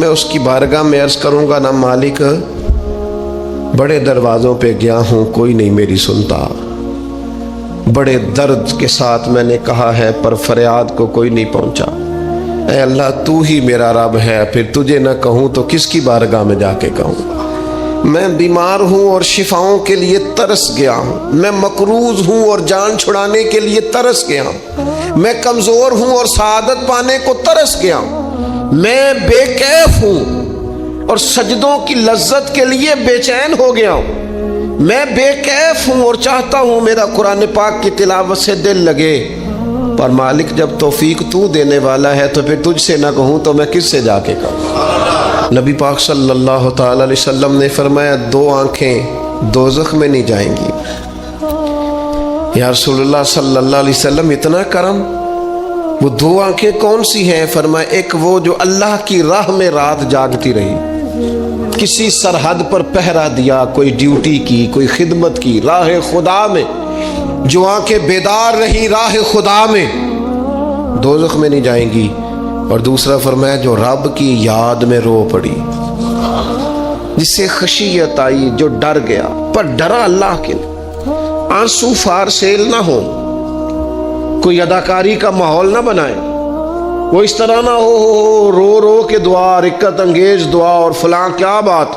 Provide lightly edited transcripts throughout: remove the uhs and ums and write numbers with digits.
میں اس کی بارگاہ میں عرض کروں گا نا مالک بڑے دروازوں پہ گیا ہوں کوئی نہیں میری سنتا، بڑے درد کے ساتھ میں نے کہا ہے پر فریاد کو کوئی نہیں پہنچا۔ اے اللہ تو ہی میرا رب ہے، پھر تجھے نہ کہوں تو کس کی بارگاہ میں جا کے کہوں؟ میں بیمار ہوں اور شفاؤں کے لیے ترس گیا ہوں، میں مقروض ہوں اور جان چھڑانے کے لیے ترس گیا ہوں، میں کمزور ہوں اور سعادت پانے کو ترس گیا ہوں، میں بے کیف ہوں اور سجدوں کی لذت کے لیے بے چین ہو گیا ہوں، میں بے کیف ہوں اور چاہتا ہوں میرا قرآن پاک کی تلاوت سے دل لگے، پر مالک جب توفیق تو دینے والا ہے تو پھر تجھ سے نہ کہوں تو میں کس سے جا کے کہوں؟ نبی پاک صلی اللہ تعالی علیہ وسلم نے فرمایا دو آنکھیں دوزخ میں نہیں جائیں گی۔ یا رسول اللہ صلی اللہ علیہ وسلم اتنا کرم، وہ دو آنکھیں کون سی ہیں؟ فرمایا ایک وہ جو اللہ کی راہ میں رات جاگتی رہی، کسی سرحد پر پہرا دیا، کوئی ڈیوٹی کی، کوئی خدمت کی راہ خدا میں، جو آنکھیں بیدار رہی راہ خدا میں دوزخ میں نہیں جائیں گی۔ اور دوسرا فرمایا جو رب کی یاد میں رو پڑی، جس سے خشیت آئی، جو ڈر گیا پر ڈرا اللہ کے لیے، آنسو فارسیل نہ ہو، کوئی اداکاری کا ماحول نہ بنائے، وہ اس طرح نہ ہو رو رو کے دعا، رکت انگیز دعا، اور فلاں کیا بات،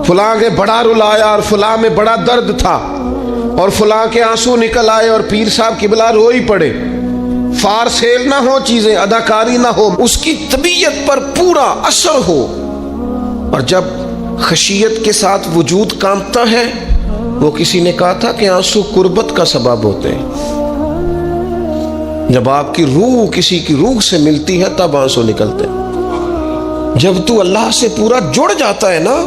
فلاں کے بڑا رلایا اور فلاں میں بڑا درد تھا اور فلاں کے آنسو نکل آئے اور پیر صاحب قبلہ رو ہی پڑے۔ فارسیل نہ ہو چیزیں، اداکاری نہ ہو، اس کی طبیعت پر پورا اثر ہو۔ اور جب خشیت کے ساتھ وجود کانپتا ہے، وہ کسی نے کہا تھا کہ آنسو قربت کا سبب ہوتے ہیں، جب آپ کی روح کسی کی روح سے ملتی ہے تب آنسو نکلتے ہیں۔ جب تو اللہ سے پورا جڑ جاتا ہے نا،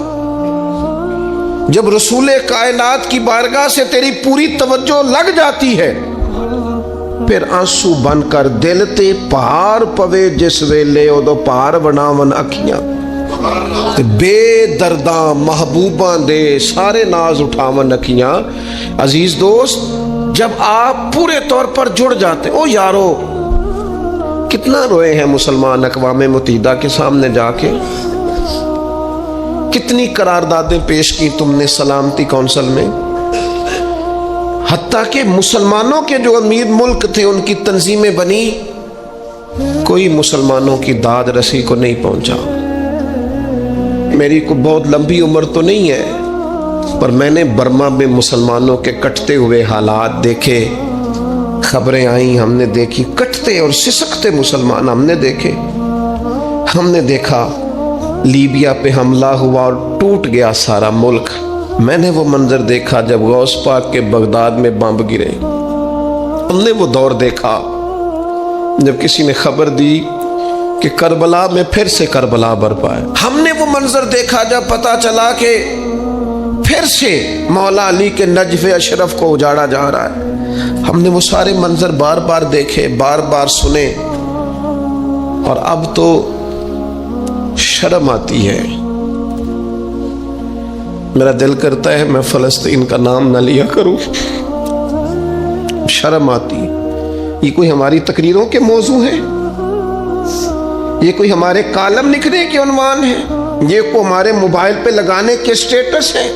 جب رسول کائنات کی بارگاہ سے تیری پوری توجہ لگ جاتی ہے، پھر آنسو بن کر دل تے پار پوے جس ویلے ادو پار بناون اکھیاں، بے درداں محبوباں دے سارے ناز اٹھاون اکھیاں۔ عزیز دوست، جب آپ پورے طور پر جڑ جاتے ہیں، او یارو کتنا روئے ہیں مسلمان اقوام متحدہ کے سامنے جا کے، کتنی قراردادیں پیش کی تم نے سلامتی کونسل میں، حتیٰ کہ مسلمانوں کے جو امیر ملک تھے ان کی تنظیمیں بنی، کوئی مسلمانوں کی داد رسی کو نہیں پہنچا۔ میری کو بہت لمبی عمر تو نہیں ہے، پر میں نے برما میں مسلمانوں کے کٹتے ہوئے حالات دیکھے، خبریں آئیں، ہم نے دیکھی کٹتے اور سسکتے مسلمان ہم نے دیکھے۔ ہم نے دیکھا لیبیا پہ حملہ ہوا اور ٹوٹ گیا سارا ملک۔ میں نے وہ منظر دیکھا جب غوث پاک کے بغداد میں بمب گرے۔ ہم نے وہ دور دیکھا جب کسی نے خبر دی کہ کربلا میں پھر سے کربلا برپا ہے۔ ہم نے وہ منظر دیکھا جب پتا چلا کہ پھر سے مولا علی کے نجف اشرف کو اجاڑا جا رہا ہے۔ ہم نے وہ سارے منظر بار بار دیکھے، بار بار سنے، اور اب تو شرم آتی ہے۔ میرا دل کرتا ہے میں فلسطین کا نام نہ لیا کروں، شرم آتی۔ یہ کوئی ہماری تقریروں کے موضوع ہیں؟ یہ کوئی ہمارے کالم لکھنے کے عنوان ہیں؟ یہ کوئی ہمارے موبائل پہ لگانے کے سٹیٹس ہیں؟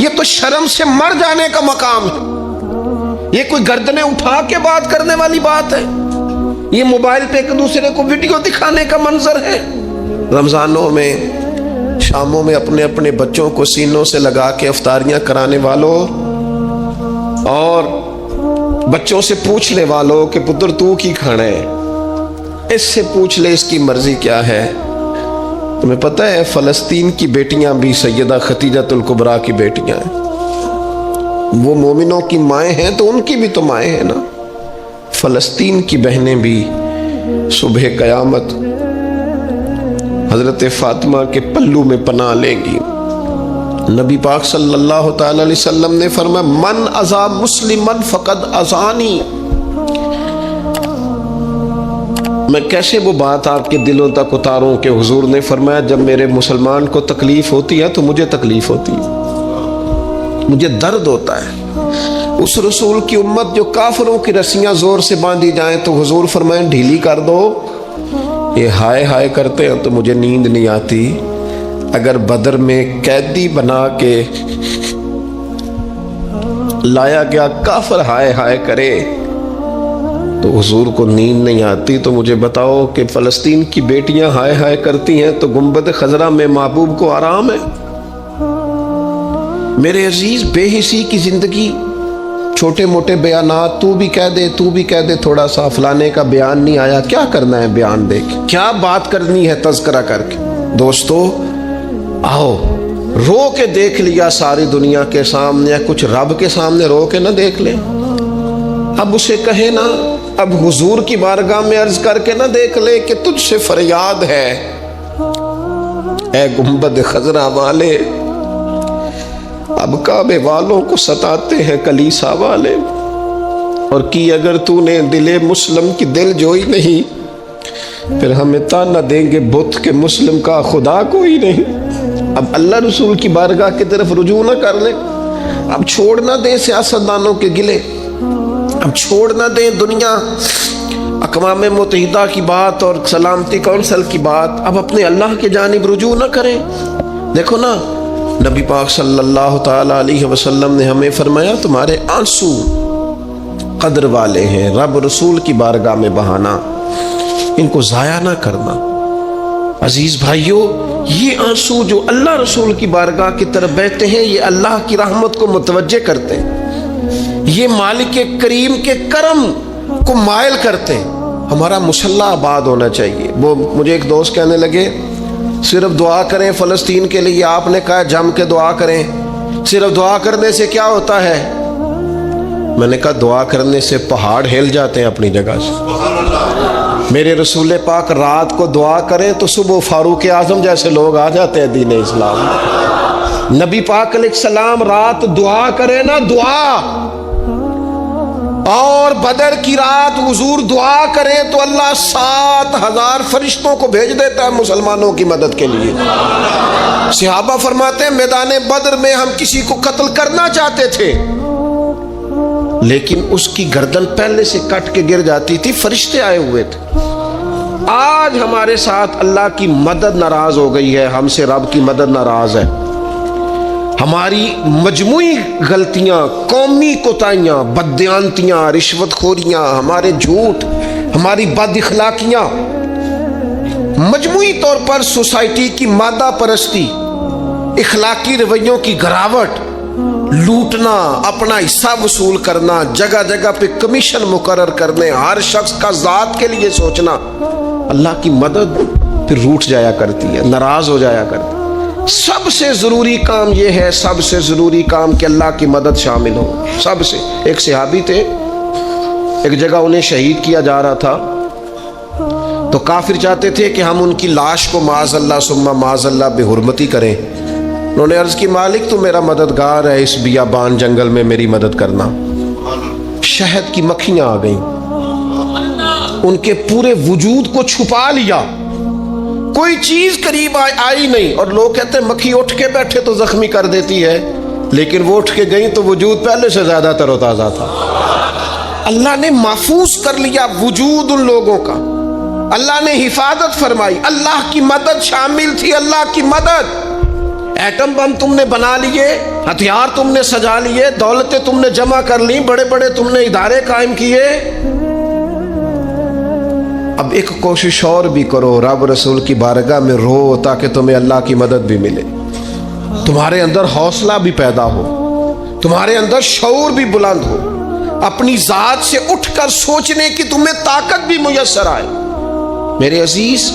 یہ تو شرم سے مر جانے کا مقام ہے۔ یہ کوئی گردنیں اٹھا کے بات کرنے والی بات ہے؟ یہ موبائل پہ ایک دوسرے کو ویڈیو دکھانے کا منظر ہے؟ رمضانوں میں شاموں میں اپنے اپنے بچوں کو سینوں سے لگا کے افطاریاں کرانے والوں، اور بچوں سے پوچھنے والوں کہ پتر تو کی کھانا ہے، اس سے پوچھ لے اس کی مرضی کیا ہے۔ تمہیں پتہ ہے فلسطین کی بیٹیاں بھی سیدہ ختیجۃ الکبریٰ کی بیٹیاں ہیں، وہ مومنوں کی مائیں ہیں تو ان کی بھی تو مائیں ہیں نا۔ فلسطین کی بہنیں بھی صبح قیامت حضرت فاطمہ کے پلو میں پناہ لیں گی۔ نبی پاک صلی اللہ تعالی علیہ وسلم نے فرمایا من اذا مسلمن فقد اذانی۔ میں کیسے وہ بات آپ کے دلوں تک اتاروں کہ حضور نے فرمایا جب میرے مسلمان کو تکلیف ہوتی ہے تو مجھے تکلیف ہوتی ہے، مجھے درد ہوتا ہے۔ اس رسول کی امت جو کافروں کی رسیاں زور سے باندھی جائیں تو حضور فرمائیں ڈھیلی کر دو، یہ ہائے ہائے کرتے ہیں تو مجھے نیند نہیں آتی. اگر بدر میں قیدی بنا کے لایا گیا کافر ہائے ہائے کرے تو حضور کو نیند نہیں آتی، تو مجھے بتاؤ کہ فلسطین کی بیٹیاں ہائے ہائے کرتی ہیں تو گنبد خضرا میں محبوب کو آرام ہے؟ میرے عزیز، بے حسی کی زندگی، چھوٹے موٹے بیانات، تو بھی کہہ دے تھوڑا سا فلانے کا بیان نہیں آیا، کیا کرنا ہے بیان دے کے؟ کیا بات کرنی ہے تذکرہ کر کے؟ دوستو آؤ، رو کے دیکھ لیا ساری دنیا کے سامنے، کچھ رب کے سامنے رو کے نہ دیکھ لیں؟ اب اسے کہے نا، اب حضور کی بارگاہ میں عرض کر کے نہ دیکھ لے کہ تجھ سے فریاد ہے اے گنبد خضرا والے، اب کعبے والوں کو ستاتے ہیں کلیسا والے، اور کی اگر تو نے دل مسلم کی دل جوئی نہیں، پھر ہمیں تانا دیں گے بت کے مسلم کا خدا کوئی نہیں۔ اب اللہ رسول کی بارگاہ کی طرف رجوع نہ کر لیں، اب چھوڑ نہ دیں سیاستدانوں کے گلے، اب چھوڑ نہ دیں دنیا اقوام متحدہ کی بات اور سلامتی کونسل کی بات، اب اپنے اللہ کی جانب رجوع نہ کریں۔ دیکھو نا، نبی پاک صلی اللہ تعالی علیہ وسلم نے ہمیں فرمایا تمہارے آنسو قدر والے ہیں، رب رسول کی بارگاہ میں بہانا، ان کو ضائع نہ کرنا۔ عزیز بھائیو، یہ آنسو جو اللہ رسول کی بارگاہ کی طرف بہتے ہیں، یہ اللہ کی رحمت کو متوجہ کرتے ہیں، یہ مالک کریم کے کرم کو مائل کرتے ہیں۔ ہمارا مسلح آباد ہونا چاہیے۔ وہ مجھے ایک دوست کہنے لگے صرف دعا کریں فلسطین کے لیے، آپ نے کہا جم کے دعا کریں، صرف دعا کرنے سے کیا ہوتا ہے؟ میں نے کہا دعا کرنے سے پہاڑ ہل جاتے ہیں اپنی جگہ سے۔ میرے رسول پاک رات کو دعا کریں تو صبح فاروق اعظم جیسے لوگ آ جاتے ہیں دین اسلام۔ نبی پاک علیہ السلام رات دعا کریں نا، دعا، اور بدر کی رات حضور دعا کریں تو اللہ 7,000 فرشتوں کو بھیج دیتا ہے مسلمانوں کی مدد کے لیے۔ صحابہ فرماتے ہیں میدان بدر میں ہم کسی کو قتل کرنا چاہتے تھے، لیکن اس کی گردن پہلے سے کٹ کے گر جاتی تھی، فرشتے آئے ہوئے تھے۔ آج ہمارے ساتھ اللہ کی مدد ناراض ہو گئی ہے، ہم سے رب کی مدد ناراض ہے۔ ہماری مجموعی غلطیاں، قومی کوتاہیاں، بددیانتیاں، رشوت خوریاں، ہمارے جھوٹ، ہماری بد اخلاقیاں، مجموعی طور پر سوسائٹی کی مادہ پرستی، اخلاقی رویوں کی گراوٹ، لوٹنا، اپنا حصہ وصول کرنا، جگہ جگہ پہ کمیشن مقرر کرنے، ہر شخص کا ذات کے لیے سوچنا، اللہ کی مدد پھر روٹ جایا کرتی ہے، ناراض ہو جایا کرتی ہے۔ سب سے ضروری کام یہ ہے، سب سے ضروری کام کہ اللہ کی مدد شامل ہو۔ سب سے، ایک صحابی تھے، ایک جگہ انہیں شہید کیا جا رہا تھا، تو کافر چاہتے تھے کہ ہم ان کی لاش کو معاذ اللہ ثم معاذ اللہ بے حرمتی کریں۔ انہوں نے عرض کی مالک تو میرا مددگار ہے، اس بیابان جنگل میں میری مدد کرنا۔ شہد کی مکھیاں آ گئیں، ان کے پورے وجود کو چھپا لیا، کوئی چیز قریب آئی نہیں، اور لوگ کہتے ہیں مکھی اٹھ کے بیٹھے تو زخمی کر دیتی ہے، لیکن وہ اٹھ کے گئیں تو وجود پہلے سے زیادہ تر و تازہ تھا۔ اللہ نے محفوظ کر لیا وجود ان لوگوں کا، اللہ نے حفاظت فرمائی، اللہ کی مدد شامل تھی، اللہ کی مدد۔ ایٹم بم تم نے بنا لیے، ہتھیار تم نے سجا لیے، دولتیں تم نے جمع کر لی، بڑے بڑے تم نے ادارے قائم کیے، اب ایک کوشش اور بھی کرو، رب رسول کی بارگاہ میں رو تاکہ تمہیں اللہ کی مدد بھی ملے، تمہارے اندر حوصلہ بھی پیدا ہو، تمہارے اندر شعور بھی بلند ہو، اپنی ذات سے اٹھ کر سوچنے کی تمہیں طاقت بھی میسر آئے۔ میرے عزیز،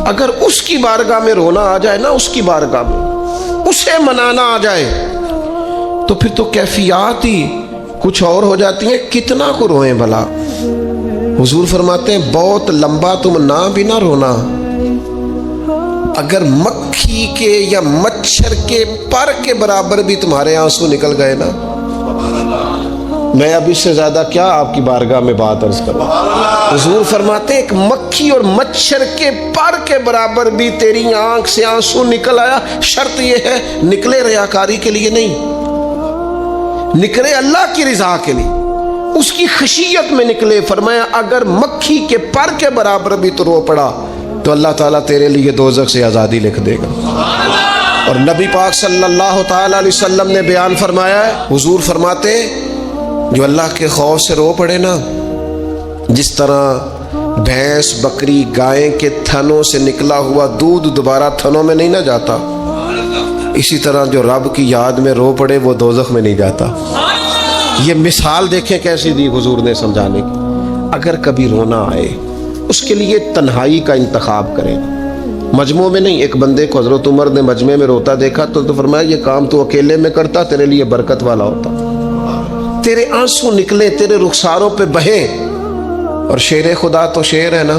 اگر اس کی بارگاہ میں رونا آ جائے نا، اس کی بارگاہ میں اسے منانا آ جائے، تو پھر تو کیفیات ہی کچھ اور ہو جاتی ہیں۔ کتنا کو روئیں بھلا؟ حضور فرماتے ہیں بہت لمبا تم نہ بھی نہ رونا، اگر مکھی کے یا مچھر کے پر کے برابر بھی تمہارے آنسو نکل گئے نا، میں اب اس سے زیادہ کیا آپ کی بارگاہ میں بات عرض کروں۔ حضور فرماتے ہیں ایک مکھی اور مچھر کے پر کے برابر بھی تیری آنکھ سے آنسو نکل آیا، شرط یہ ہے نکلے ریاکاری کے لیے نہیں، نکلے اللہ کی رضا کے لیے، اس کی خشیت میں نکلے۔ فرمایا اگر مکھی کے پر کے برابر بھی تو رو پڑا تو اللہ تعالیٰ تیرے لیے دوزخ سے آزادی لکھ دے گا۔ اور نبی پاک صلی اللہ تعالیٰ علیہ وسلم نے بیان فرمایا ہے، حضور فرماتے جو اللہ کے خوف سے رو پڑے نا، جس طرح بھینس بکری گائے کے تھنوں سے نکلا ہوا دودھ دوبارہ تھنوں میں نہیں نہ جاتا، اسی طرح جو رب کی یاد میں رو پڑے وہ دوزخ میں نہیں جاتا۔ یہ مثال دیکھیں کیسی دی حضور نے سمجھانے کی۔ اگر کبھی رونا آئے اس کے لیے تنہائی کا انتخاب کریں، مجموع میں نہیں۔ ایک بندے کو حضرت عمر نے مجمع میں روتا دیکھا تو فرمایا یہ کام تو اکیلے میں کرتا، تیرے لیے برکت والا ہوتا، تیرے آنسو نکلے، تیرے رخساروں پہ بہیں۔ اور شیر خدا تو شیر ہے نا،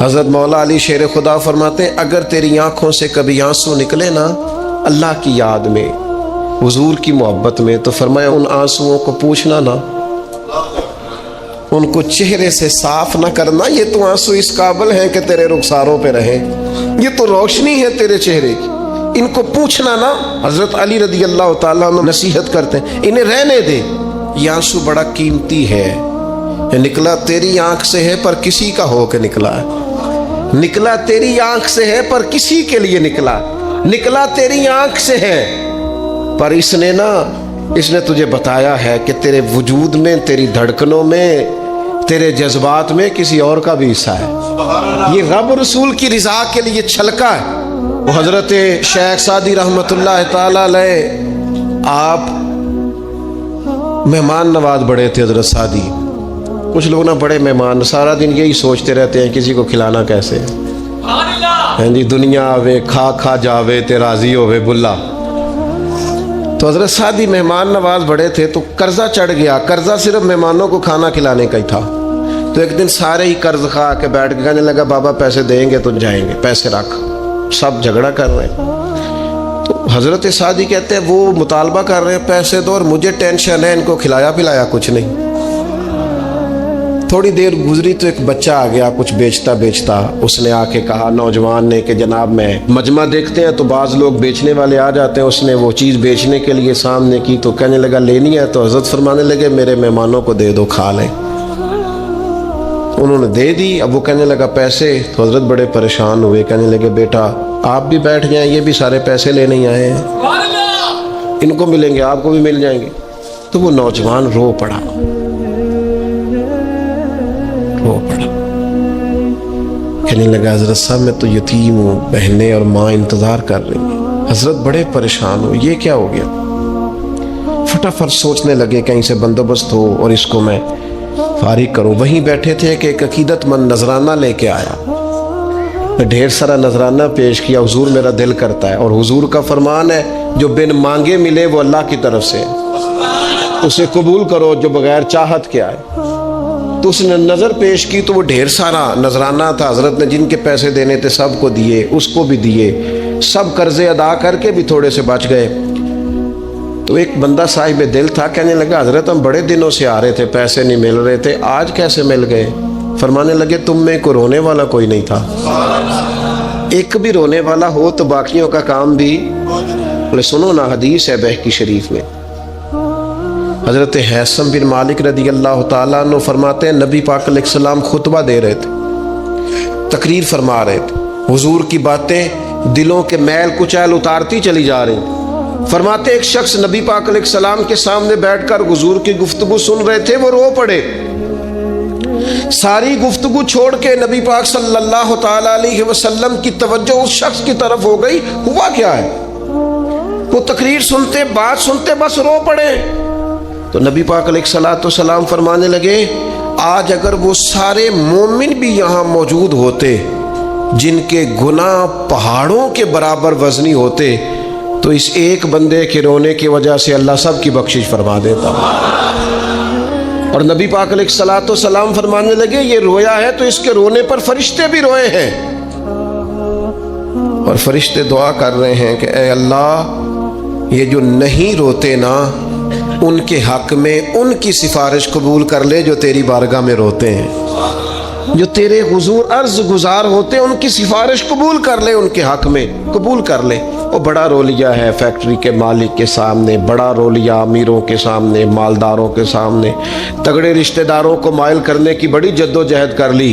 حضرت مولا علی شیر خدا فرماتے ہیں اگر تیری آنکھوں سے کبھی آنسو نکلے نا اللہ کی یاد میں، حضور کی محبت میں، تو فرمایا ان آنسوؤں کو پوچھنا نا، ان کو چہرے سے صاف نہ کرنا، یہ تو آنسو اس قابل ہیں کہ تیرے رخساروں پہ رہیں، یہ تو روشنی ہے تیرے چہرے کی، ان کو پوچھنا نا۔ حضرت علی رضی اللہ تعالیٰ عنہ نصیحت کرتے ہیں انہیں رہنے دے، یہ آنسو بڑا قیمتی ہے، یہ نکلا تیری آنکھ سے ہے پر کسی کا ہو کے نکلا ہے، نکلا تیری آنکھ سے ہے پر کسی کے لیے نکلا، نکلا تیری آنکھ سے ہے پر اس نے تجھے بتایا ہے کہ تیرے وجود میں، تیری دھڑکنوں میں، تیرے جذبات میں کسی اور کا بھی حصہ ہے۔ یہ رب رسول کی رضا کے لیے چھلکا ہے۔ وہ حضرت شیخ سعدی رحمۃ اللہ تعالی علیہ آپ مہمان نواز بڑے تھے حضرت سعدی۔ کچھ لوگ نا بڑے مہمان، سارا دن یہی سوچتے رہتے ہیں کسی کو کھلانا کیسے، ہیں جی دنیا آوے کھا کھا جاوے تے راضی ہووے بلا۔ تو حضرت سعدی مہمان نواز بڑے تھے تو قرضہ چڑھ گیا، قرضہ صرف مہمانوں کو کھانا کھلانے کا ہی تھا۔ تو ایک دن سارے ہی قرض کھا کے بیٹھ کے کہنے لگا بابا پیسے دیں گے تو جائیں گے، پیسے رکھ، سب جھگڑا کر رہے ہیں۔ تو حضرت سعدی کہتے ہیں وہ مطالبہ کر رہے ہیں پیسے دو اور مجھے ٹینشن ہے، ان کو کھلایا پلایا کچھ نہیں۔ تھوڑی دیر گزری تو ایک بچہ آ گیا کچھ بیچتا بیچتا، اس نے آ کے کہا نوجوان نے کہ جناب میں مجمع دیکھتے ہیں تو بعض لوگ بیچنے والے آ جاتے ہیں، اس نے وہ چیز بیچنے کے لیے سامنے کی تو کہنے لگا لینی ہے، تو حضرت فرمانے لگے میرے مہمانوں کو دے دو کھا لیں۔ انہوں نے دے دی، اب وہ کہنے لگا پیسے، تو حضرت بڑے پریشان ہوئے، کہنے لگے بیٹا آپ بھی بیٹھ جائیں، یہ بھی سارے پیسے لینے ہی آئے ہیں، ان کو ملیں گے آپ کو بھی مل جائیں گے۔ تو وہ نوجوان رو پڑا، کہنے لگا حضرت صاحب میں تو یتیم ہوں، بہنیں اور ماں انتظار کر رہی ہیں۔ حضرت بڑے پریشان ہو، یہ کیا ہو گیا؟ فٹافٹ سوچنے لگے کہیں سے بندوبست ہو اور اس کو میں فارغ کروں۔ وہیں بیٹھے تھے کہ ایک عقیدت مند نذرانہ لے کے آیا، ڈھیر سارا نذرانہ پیش کیا، حضور میرا دل کرتا ہے، اور حضور کا فرمان ہے جو بن مانگے ملے وہ اللہ کی طرف سے، اسے قبول کرو جو بغیر چاہت کے آئے۔ تو اس نے نظر پیش کی تو وہ ڈھیر سارا نذرانہ تھا، حضرت نے جن کے پیسے دینے تھے سب کو دیے، اس کو بھی دیے، سب قرضے ادا کر کے بھی تھوڑے سے بچ گئے۔ تو ایک بندہ صاحب دل تھا، کہنے لگا حضرت ہم بڑے دنوں سے آ رہے تھے، پیسے نہیں مل رہے تھے، آج کیسے مل گئے؟ فرمانے لگے تم میں کوئی رونے والا کوئی نہیں تھا، ایک بھی رونے والا ہو تو باقیوں کا کام بھی۔ بولے سنو نا، حدیث ہے بہقی شریف میں، حضرت حیثم بن مالک رضی اللہ تعالیٰ عنہ فرماتے ہیں نبی پاک علیہ السلام خطبہ دے رہے تھے، تقریر فرما رہے تھے، حضور کی باتیں دلوں کے میل کچیل اتارتی چلی جا رہی تھیں۔ فرماتے ایک شخص نبی پاک علیہ السلام کے سامنے بیٹھ کر حضور کی گفتگو سن رہے تھے، وہ رو پڑے، ساری گفتگو چھوڑ کے نبی پاک صلی اللہ تعالیٰ علیہ وسلم کی توجہ اس شخص کی طرف ہو گئی۔ ہوا کیا ہے؟ وہ تقریر سنتے، بات سنتے بس رو پڑے۔ تو نبی پاک علیہ السلام فرمانے لگے آج اگر وہ سارے مومن بھی یہاں موجود ہوتے جن کے گناہ پہاڑوں کے برابر وزنی ہوتے تو اس ایک بندے کے رونے کی وجہ سے اللہ سب کی بخشش فرما دیتا۔ اور نبی پاک علیہ السلام فرمانے لگے یہ رویا ہے تو اس کے رونے پر فرشتے بھی روئے ہیں، اور فرشتے دعا کر رہے ہیں کہ اے اللہ یہ جو نہیں روتے نا ان کے حق میں ان کی سفارش قبول کر لے جو تیری بارگاہ میں روتے ہیں، جو تیرے حضور عرض گزار ہوتے ہیں ان کی سفارش قبول کر لے، ان کے حق میں قبول کر لے۔ وہ بڑا رو لیا ہے فیکٹری کے مالک کے سامنے، بڑا رو لیا امیروں کے سامنے، مالداروں کے سامنے، تگڑے رشتہ داروں کو مائل کرنے کی بڑی جد و جہد کر لی،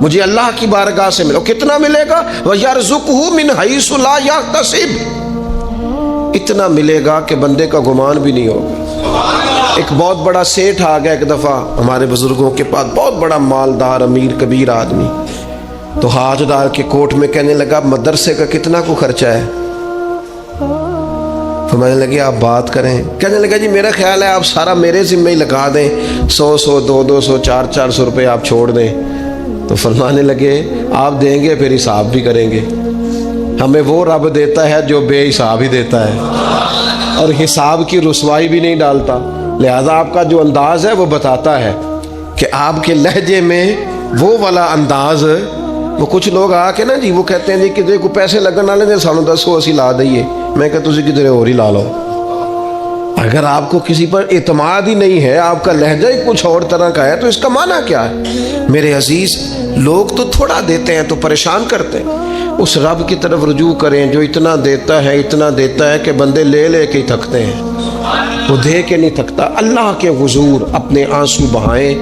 مجھے اللہ کی بارگاہ سے ملو. کتنا ملے گا؟ وَيَرْزُقْهُ مِنْ حَيْثُ لَا يَحْتَسِبُ. اتنا ملے گا کہ بندے کا گمان بھی نہیں ہوگا. ایک بہت بڑا سیٹھ آ گیا ایک دفعہ ہمارے بزرگوں کے پاس، بہت بڑا مالدار امیر کبیر آدمی. تو ہاتھ ڈال کے کوٹ میں کہنے لگا مدرسے کا کتنا کو خرچہ ہے؟ فرمانے لگے آپ بات کریں. کہنے لگا جی میرا خیال ہے آپ سارا میرے ذمہ ہی لگا دیں، 100 200 400 روپے آپ چھوڑ دیں. تو فرمانے لگے آپ دیں گے پھر حساب بھی کریں گے. ہمیں وہ رب دیتا ہے جو بے حساب ہی دیتا ہے اور حساب کی رسوائی بھی نہیں ڈالتا. لہذا آپ کا جو انداز ہے وہ بتاتا ہے کہ آپ کے لہجے میں وہ والا انداز. وہ کچھ لوگ آ کے نا جی وہ کہتے ہیں جی کدھر کو پیسے لگن والے نے سانو 10 اسی لا دئیے. میں کہتا ہوں کدھر اور ہی لا لو. اگر آپ کو کسی پر اعتماد ہی نہیں ہے، آپ کا لہجہ ہی کچھ اور طرح کا ہے، تو اس کا معنی کیا ہے؟ میرے عزیز، لوگ تو تھوڑا دیتے ہیں تو پریشان کرتے ہیں. اس رب کی طرف رجوع کریں جو اتنا دیتا ہے کہ بندے لے لے کے ہی تھکتے ہیں، وہ دے کے نہیں تھکتا. اللہ کے حضور اپنے آنسو بہائیں،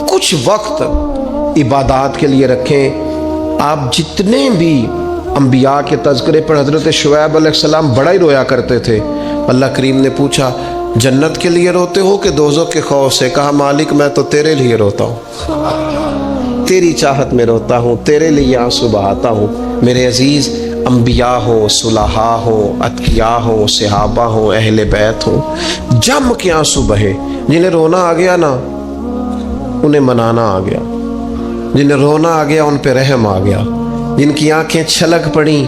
کچھ وقت عبادات کے لیے رکھیں. آپ جتنے بھی انبیاء کے تذکرے پر حضرت شعیب علیہ السلام بڑا ہی رویا کرتے تھے. اللہ کریم نے پوچھا جنت کے لیے روتے ہو کہ دوزخ کے خوف سے؟ کہا مالک میں تو تیرے لیے روتا ہوں، تیری چاہت میں روتا ہوں، تیرے لیے آنسو بہاتا ہوں. میرے عزیز، انبیاء ہوں، صلحاء ہوں، اتقیاء ہوں، صحابہ ہوں، اہل بیت ہوں، جم کے آنسو بہے. جنہیں رونا آ گیا نا انہیں منانا آ گیا، جنہیں رونا آ گیا ان پہ رحم آ گیا، جن کی آنکھیں چھلک پڑیں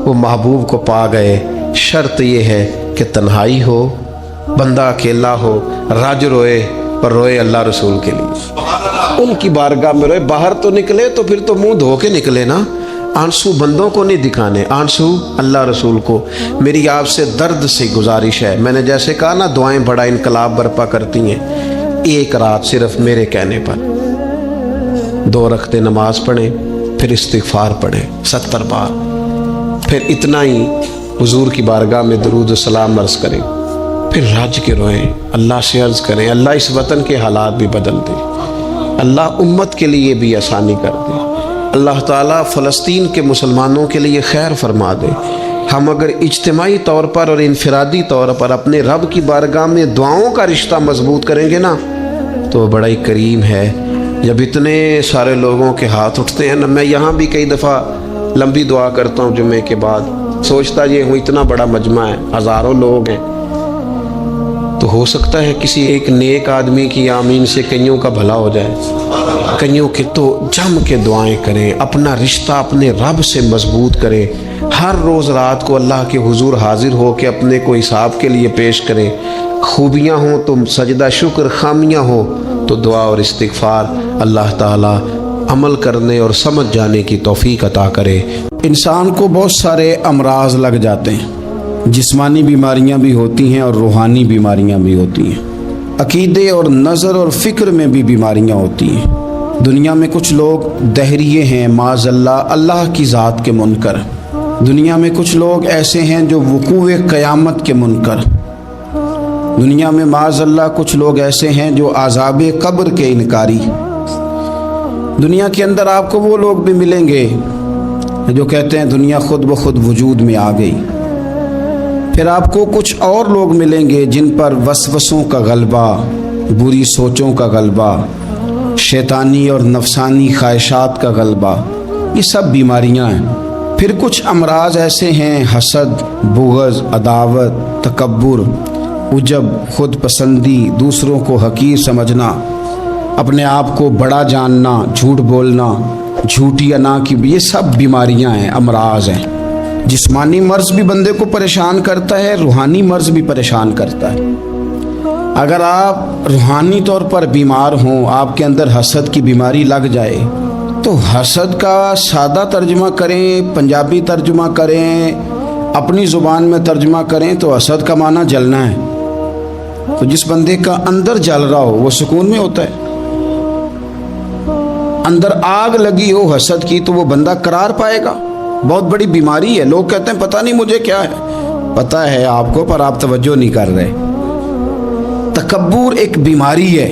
وہ محبوب کو پا گئے. شرط یہ ہے کہ تنہائی ہو، بندہ اکیلا ہو، رج روئے پر روئے اللہ رسول کے لیے، ان کی بارگاہ میں روئے. باہر تو نکلے تو پھر تو منہ دھو کے نکلے نا. آنسو بندوں کو نہیں دکھانے، آنسو اللہ رسول کو. میری آپ سے درد سے گزارش ہے، میں نے جیسے کہا نا دعائیں بڑا انقلاب برپا کرتی ہیں. ایک رات صرف میرے کہنے پر 2 رکعتیں نماز پڑھیں، پھر استغفار پڑھیں 70 بار، پھر اتنا ہی حضور کی بارگاہ میں درود و سلام عرض کریں، پھر راج کے روئیں، اللہ سے عرض کریں اللہ اس وطن کے حالات بھی بدل دے، اللہ امت کے لیے بھی آسانی کر دے، اللہ تعالیٰ فلسطین کے مسلمانوں کے لیے خیر فرما دے. ہم اگر اجتماعی طور پر اور انفرادی طور پر اپنے رب کی بارگاہ میں دعاؤں کا رشتہ مضبوط کریں گے نا تو بڑا ہی کریم ہے. جب اتنے سارے لوگوں کے ہاتھ اٹھتے ہیں نا، میں یہاں بھی کئی دفعہ لمبی دعا کرتا ہوں جمعے کے بعد، سوچتا یہ ہوں اتنا بڑا مجمع ہے، ہزاروں لوگ ہیں، تو ہو سکتا ہے کسی ایک نیک آدمی کی آمین سے کئیوں کا بھلا ہو جائے. کئیوں کے تو جم کے دعائیں کریں، اپنا رشتہ اپنے رب سے مضبوط کریں. ہر روز رات کو اللہ کے حضور حاضر ہو کے اپنے کو حساب کے لیے پیش کریں. خوبیاں ہوں تو سجدہ شکر، خامیاں ہوں تو دعا اور استغفار. اللہ تعالیٰ عمل کرنے اور سمجھ جانے کی توفیق عطا کرے. انسان کو بہت سارے امراض لگ جاتے ہیں، جسمانی بیماریاں بھی ہوتی ہیں اور روحانی بیماریاں بھی ہوتی ہیں. عقیدے اور نظر اور فکر میں بھی بیماریاں ہوتی ہیں. دنیا میں کچھ لوگ دہریے ہیں معاذ اللہ، اللہ کی ذات کے منکر. دنیا میں کچھ لوگ ایسے ہیں جو وقوع قیامت کے منکر. دنیا میں معاذ اللہ کچھ لوگ ایسے ہیں جو عذاب قبر کے انکاری. دنیا کے اندر آپ کو وہ لوگ بھی ملیں گے جو کہتے ہیں دنیا خود بخود وجود میں آ گئی. پھر آپ کو کچھ اور لوگ ملیں گے جن پر وسوسوں کا غلبہ، بری سوچوں کا غلبہ، شیطانی اور نفسانی خواہشات کا غلبہ، یہ سب بیماریاں ہیں. پھر کچھ امراض ایسے ہیں، حسد، بغض، عداوت، تکبر، عجب، خود پسندی، دوسروں کو حقیر سمجھنا، اپنے آپ کو بڑا جاننا، جھوٹ بولنا، جھوٹی انا کی، یہ سب بیماریاں ہیں، امراض ہیں. جسمانی مرض بھی بندے کو پریشان کرتا ہے، روحانی مرض بھی پریشان کرتا ہے. اگر آپ روحانی طور پر بیمار ہوں، آپ کے اندر حسد کی بیماری لگ جائے، تو حسد کا سادہ ترجمہ کریں، پنجابی ترجمہ کریں، اپنی زبان میں ترجمہ کریں تو حسد کا معنی جلنا ہے. تو جس بندے کا اندر جل رہا ہو وہ سکون میں ہوتا ہے. اندر آگ لگی ہو حسد کی تو وہ بندہ قرار پائے گا. بہت بڑی بیماری ہے. لوگ کہتے ہیں پتہ نہیں مجھے کیا ہے. پتہ ہے آپ کو پر آپ توجہ نہیں کر رہے. تکبر ایک بیماری ہے.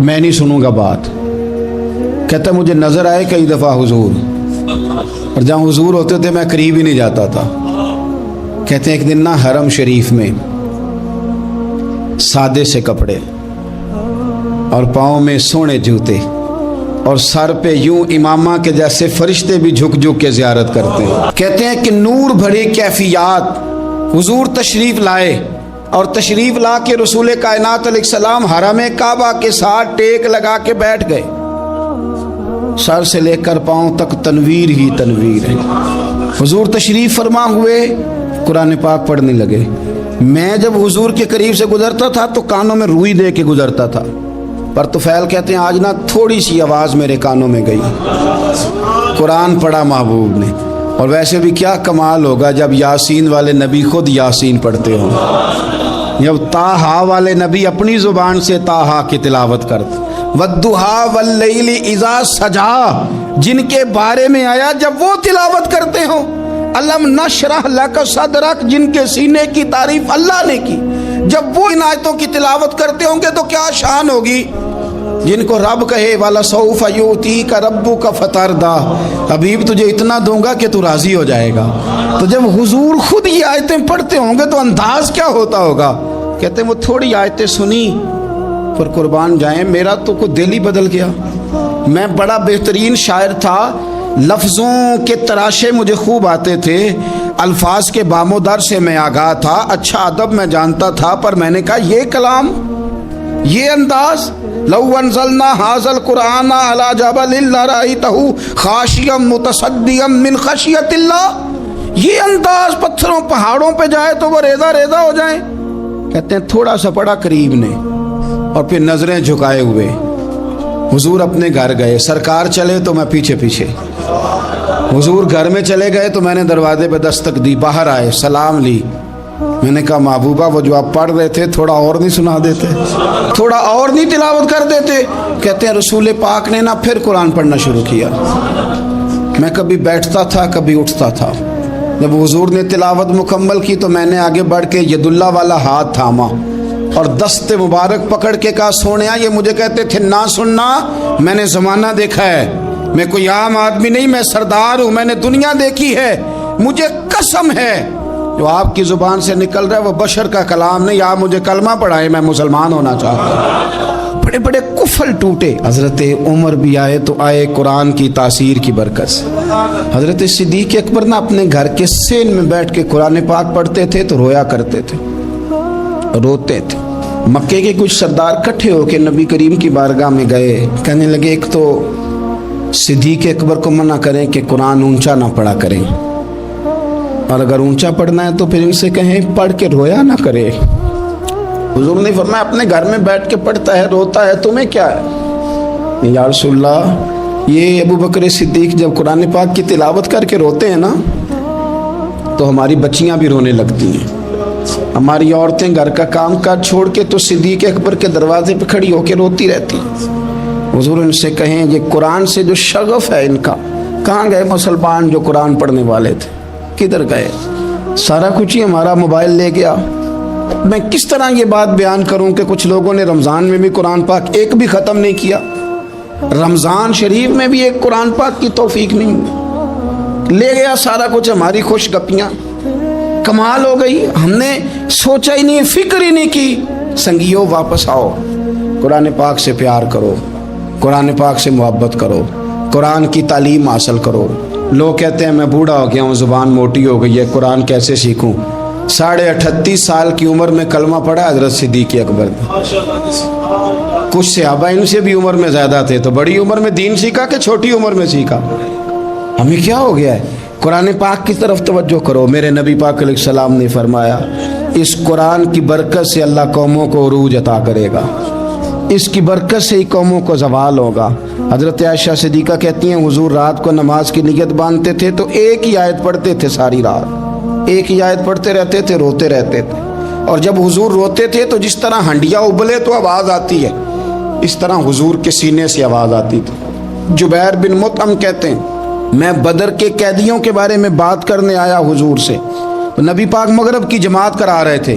میں نہیں سنوں گا بات. کہتا مجھے نظر آئے کئی دفعہ حضور, اور جہاں حضور ہوتے تھے میں قریب ہی نہیں جاتا تھا. کہتے ہیں ایک دن نا حرم شریف میں سادے سے کپڑے اور پاؤں میں سونے جوتے اور سر پہ یوں امامہ کے جیسے فرشتے بھی جھک جھک کے زیارت کرتے ہیں. کہتے ہیں کہ نور بھری کیفیات حضور تشریف لائے, اور تشریف لا کے رسول کائنات علیہ السلام حرم کعبہ کے ساتھ ٹیک لگا کے بیٹھ گئے. سر سے لے کر پاؤں تک تنویر ہی تنویر ہے. حضور تشریف فرما ہوئے, قرآن پاک پڑھنے لگے. میں جب حضور کے قریب سے گزرتا تھا تو کانوں میں روئی دے کے گزرتا تھا, پر طفیل کہتے ہیں آج نا تھوڑی سی آواز میرے کانوں میں گئی, قرآن پڑھا محبوب نے. اور ویسے بھی کیا کمال ہوگا جب یاسین والے نبی خود یاسین پڑھتے ہوں, جب طٰہٰ والے نبی اپنی زبان سے طٰہٰ کی تلاوت کرتے. والضحیٰ واللیل اذا سجا جن کے بارے میں آیا جب وہ تلاوت کرتے ہوں. الم نشرح لک صدرک جن کے سینے کی تعریف اللہ نے کی, جب وہ ان آیتوں کی تلاوت کرتے ہوں گے تو کیا شان ہوگی. جن کو رب کہے وَلَسَوْفَ يُؤْتِيكَ رَبُّكَ فَتَرْضَىٰ, حبیب تجھے اتنا دوں گا کہ تو راضی ہو جائے گا. تو جب حضور خود یہ آیتیں پڑھتے ہوں گے تو انداز کیا ہوتا ہوگا. کہتے ہیں وہ تھوڑی آیتیں سنی پر قربان جائیں میرا تو کوئی دل ہی بدل گیا. میں بڑا بہترین شاعر تھا, لفظوں کے تراشے مجھے خوب آتے تھے, الفاظ کے بام و در سے میں آگاہ تھا, اچھا ادب میں جانتا تھا, پر میں نے کہا یہ کلام, یہ انداز, لو انزلنا هذا القرآن على جبل لرأيته خاشعا متصدعا من خشیۃ اللہ, یہ انداز پتھروں پہاڑوں پہ جائے تو وہ ریزہ ریزہ ہو جائیں. کہتے ہیں تھوڑا سا پڑا قریب نے اور پھر نظریں جھکائے ہوئے. حضور اپنے گھر گئے, سرکار چلے تو میں پیچھے پیچھے, حضور گھر میں چلے گئے تو میں نے دروازے پہ دستک دی, باہر آئے, سلام لی. میں نے کہا محبوبہ وہ جو آپ پڑھ رہے تھے تھوڑا اور نہیں سنا دیتے, تھوڑا اور نہیں تلاوت کر دیتے. کہتے ہیں رسول پاک نے نا پھر قرآن پڑھنا شروع کیا. میں کبھی بیٹھتا تھا کبھی اٹھتا تھا. جب حضور نے تلاوت مکمل کی تو میں نے آگے بڑھ کے ید اللہ والا ہاتھ تھاما اور دست مبارک پکڑ کے کہا سونیا, یہ مجھے کہتے تھے نہ سننا, میں نے زمانہ دیکھا ہے, میں کوئی عام آدمی نہیں, میں سردار ہوں, میں نے دنیا دیکھی ہے, مجھے قسم ہے جو آپ کی زبان سے نکل رہا ہے وہ بشر کا کلام نہیں. آپ مجھے کلمہ پڑھائے, میں مسلمان ہونا چاہتا ہوں. بڑے بڑے کفل ٹوٹے. حضرت عمر بھی آئے تو آئے قرآن کی تاثیر کی برکت سے. حضرت صدیق اکبر نا اپنے گھر کے سین میں بیٹھ کے قرآن پاک پڑھتے تھے تو رویا کرتے تھے, روتے تھے. مکے کے کچھ سردار کٹھے ہو کے نبی کریم کی بارگاہ میں گئے, کہنے لگے ایک تو صدیق اکبر کو منع کریں کہ قرآن اونچا نہ پڑھا کریں, اور اگر اونچا پڑھنا ہے تو پھر ان سے کہیں پڑھ کے رویا نہ کرے. حضور نے فرمایا اپنے گھر میں بیٹھ کے پڑھتا ہے روتا ہے, تمہیں کیا ہے. یا رسول اللہ یہ ابو بکر صدیق جب قرآن پاک کی تلاوت کر کے روتے ہیں نا تو ہماری بچیاں بھی رونے لگتی ہیں, ہماری عورتیں گھر کا کام کاج چھوڑ کے تو صدیق اکبر کے دروازے پہ کھڑی ہو کے روتی رہتی. حضور ان سے کہیں یہ قرآن سے جو شغف ہے ان کا, کہاں گئے مسلمان جو قرآن پڑھنے والے تھے, کدھر گئے. سارا کچھ ہی ہمارا موبائل لے گیا. میں کس طرح یہ بات بیان کروں کہ کچھ لوگوں نے رمضان میں بھی قرآن پاک ایک بھی ختم نہیں کیا, رمضان شریف میں بھی ایک قرآن پاک کی توفیق نہیں ہوئی, لے گیا سارا کچھ, ہماری خوش گپیاں. کمال ہو گئی, ہم نے سوچا ہی نہیں, فکر ہی نہیں کی. سنگیو واپس آؤ, قرآن پاک سے پیار کرو, قرآن پاک سے محبت کرو, قرآن کی تعلیم حاصل کرو. لوگ کہتے ہیں میں بوڑھا ہو گیا ہوں, زبان موٹی ہو گئی ہے, قرآن کیسے سیکھوں. 38.5 سال کی عمر میں کلمہ پڑھا حضرت صدیق اکبر نے. کچھ صحابہ ان سے بھی عمر میں زیادہ تھے, تو بڑی عمر میں دین سیکھا کہ چھوٹی عمر میں سیکھا. ہمیں کیا ہو گیا ہے. قرآن پاک کی طرف توجہ کرو. میرے نبی پاک علیہ السلام نے فرمایا اس قرآن کی برکت سے اللہ قوموں کو عروج عطا کرے گا, اس کی برکت سے ہی قوموں کو زوال ہوگا. حضرت عائشہ صدیقہ کہتی ہیں حضور رات کو نماز کی نیت باندھتے تھے تو ایک ہی آیت پڑھتے تھے ساری رات, ایک ہی آیت پڑھتے رہتے تھے, روتے رہتے تھے. اور جب حضور روتے تھے تو جس طرح ہنڈیا ابلے تو آواز آتی ہے, اس طرح حضور کے سینے سے آواز آتی تھی. جبیر بن مطعم کہتے ہیں میں بدر کے قیدیوں کے بارے میں بات کرنے آیا حضور سے, تو نبی پاک مغرب کی جماعت کرا رہے تھے.